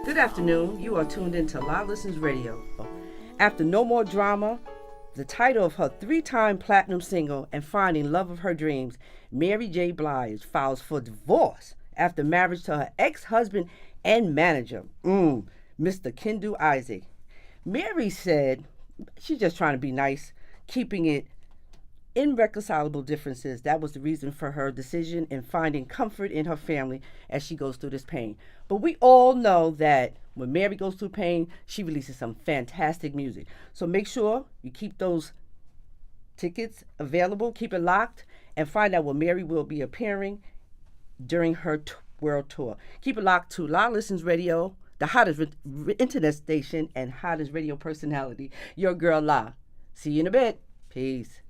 Good afternoon. You are tuned into La Listens Radio. After No More Drama, the title of her 3-time platinum single and finding love of her dreams, Mary J. Blige files for divorce after marriage to her ex-husband and manager, Mr. Kendall Isaac. Mary said she's just trying to be nice, keeping it irreconcilable differences. That was the reason for her decision in finding comfort in her family as she goes through this pain. But we all know that when Mary goes through pain, she releases some fantastic music. So make sure you keep those tickets available, keep it locked, and find out where Mary will be appearing during her world tour. Keep it locked to La Listens Radio, the hottest internet station and hottest radio personality, your girl La. See you in a bit. Peace.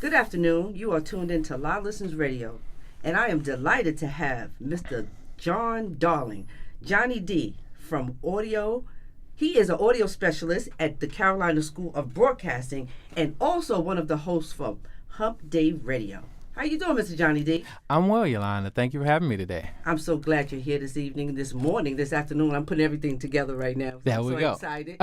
Good afternoon. You are tuned into La Listens Radio, and I am delighted to have Mr. John Darling, Johnny D, from audio. He is an audio specialist at the Carolina School of Broadcasting and also one of the hosts for Hump Day Radio. How you doing, Mr. Johnny D? I'm well, Yolanda. Thank you for having me today. I'm so glad you're here this evening, this morning, this afternoon. I'm putting everything together right now. So There we go. Excited.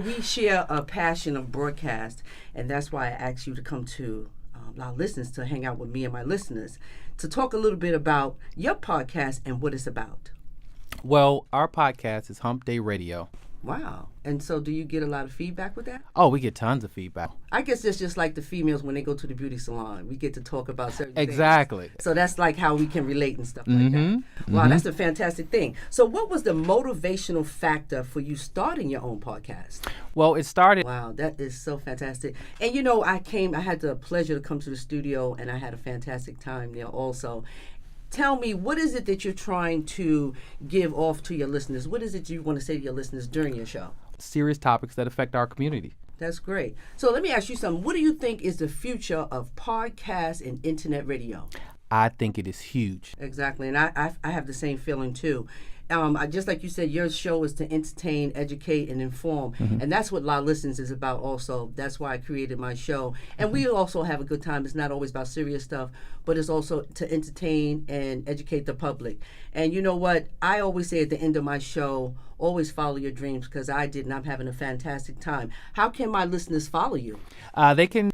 We share a passion of broadcast, and that's why I asked you to come to our listeners to hang out with me and my listeners to talk a little bit about your podcast and what it's about. Well, our podcast is Hump Day Radio. Wow. And so do you get a lot of feedback with that? Oh, we get tons of feedback. I guess it's just like the females when they go to the beauty salon. We get to talk about certain Exactly. things. So that's like how we can relate and stuff like that. Wow, that's a fantastic thing. So what was the motivational factor for you starting your own podcast? Well, it started. Wow, that is so fantastic. And I had the pleasure to come to the studio and I had a fantastic time there also. Tell me, what is it that you're trying to give off to your listeners? What is it you want to say to your listeners during your show? Serious topics that affect our community. That's great. So let me ask you something. What do you think is the future of podcasts and internet radio? I think it is huge. Exactly, and I have the same feeling too. Just like you said, your show is to entertain, educate, and inform, and that's what La Listens is about also. That's why I created my show. And we also have a good time. It's not always about serious stuff, but it's also to entertain and educate the public. And you know what? I always say at the end of my show, always follow your dreams, because I did, and I'm having a fantastic time. How can my listeners follow you? They can.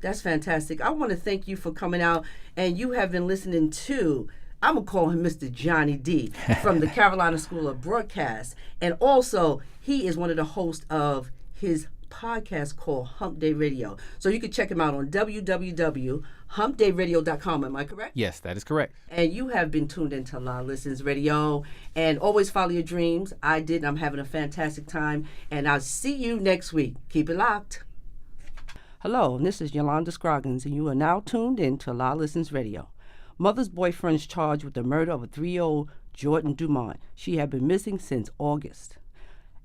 That's fantastic. I want to thank you for coming out, and you have been listening to, I'm going to call him Mr. Johnny D from the Carolina School of Broadcast. And also, he is one of the hosts of his podcast called Hump Day Radio. So you can check him out on www.humpdayradio.com. Am I correct? Yes, that is correct. And you have been tuned into La Listens Radio. And always follow your dreams. I did, and I'm having a fantastic time. And I'll see you next week. Keep it locked. Hello, this is Yolanda Scroggins, and you are now tuned in to La Listens Radio. Mother's boyfriend is charged with the murder of a 3-year-old Jordan Dumont. She had been missing since August.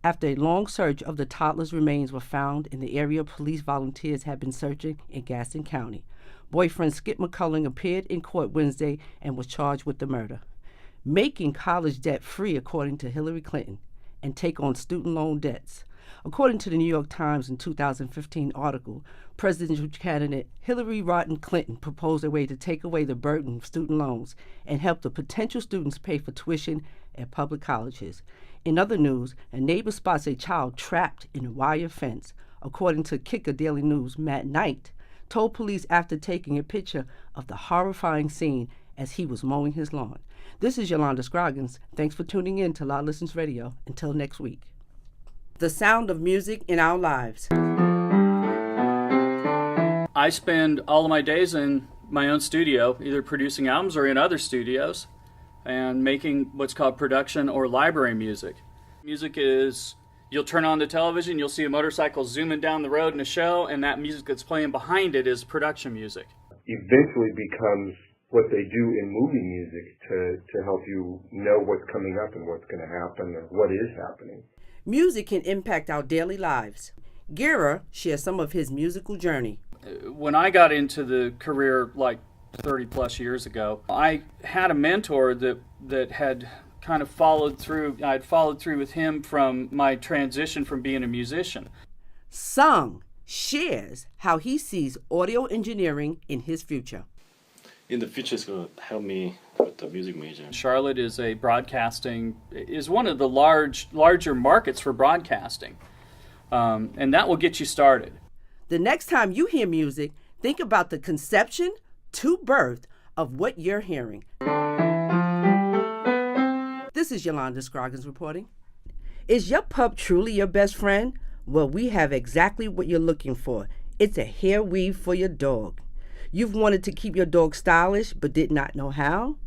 After a long search of the toddler's remains were found in the area, police volunteers had been searching in Gaston County. Boyfriend Skip McCulling appeared in court Wednesday and was charged with the murder. Making college debt free, according to Hillary Clinton, and take on student loan debts. According to the New York Times in 2015 article, presidential candidate Hillary Rodham Clinton proposed a way to take away the burden of student loans and help the potential students pay for tuition at public colleges. In other news, a neighbor spots a child trapped in a wire fence. According to Kicker Daily News, Matt Knight told police after taking a picture of the horrifying scene as he was mowing his lawn. This is Yolanda Scroggins. Thanks for tuning in to La Listens Radio. Until next week. The sound of music in our lives. I spend all of my days in my own studio, either producing albums or in other studios, and making what's called production or library music. Music is, you'll turn on the television, you'll see a motorcycle zooming down the road in a show, and that music that's playing behind it is production music. Eventually becomes what they do in movie music to help you know what's coming up and what's going to happen or what is happening. Music can impact our daily lives. Gira shares some of his musical journey. When I got into the career like 30 plus years ago, I had a mentor that had kind of followed through. I'd followed through with him from my transition from being a musician. Sung shares how he sees audio engineering in his future. In the future, it's going to help me with the music major. Charlotte is one of the larger markets for broadcasting, and that will get you started. The next time you hear music, think about the conception to birth of what you're hearing. This is Yolanda Scroggins reporting. Is your pup truly your best friend? Well, we have exactly what you're looking for. It's a hair weave for your dog. You've wanted to keep your dog stylish but did not know how?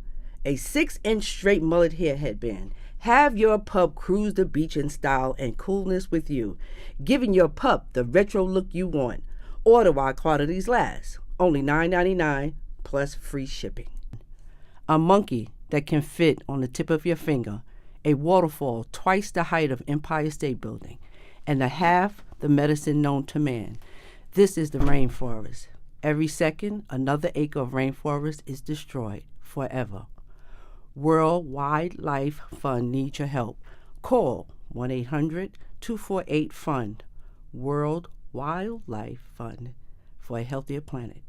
A 6-inch straight mullet hair headband. Have your pup cruise the beach in style and coolness with you, giving your pup the retro look you want. Order while quantities last. Only $9.99 plus free shipping. A monkey that can fit on the tip of your finger, a waterfall twice the height of Empire State Building, and a half the medicine known to man. This is the rainforest. Every second, another acre of rainforest is destroyed forever. World Wildlife Fund needs your help. Call 1-800-248-FUND. World Wildlife Fund for a healthier planet.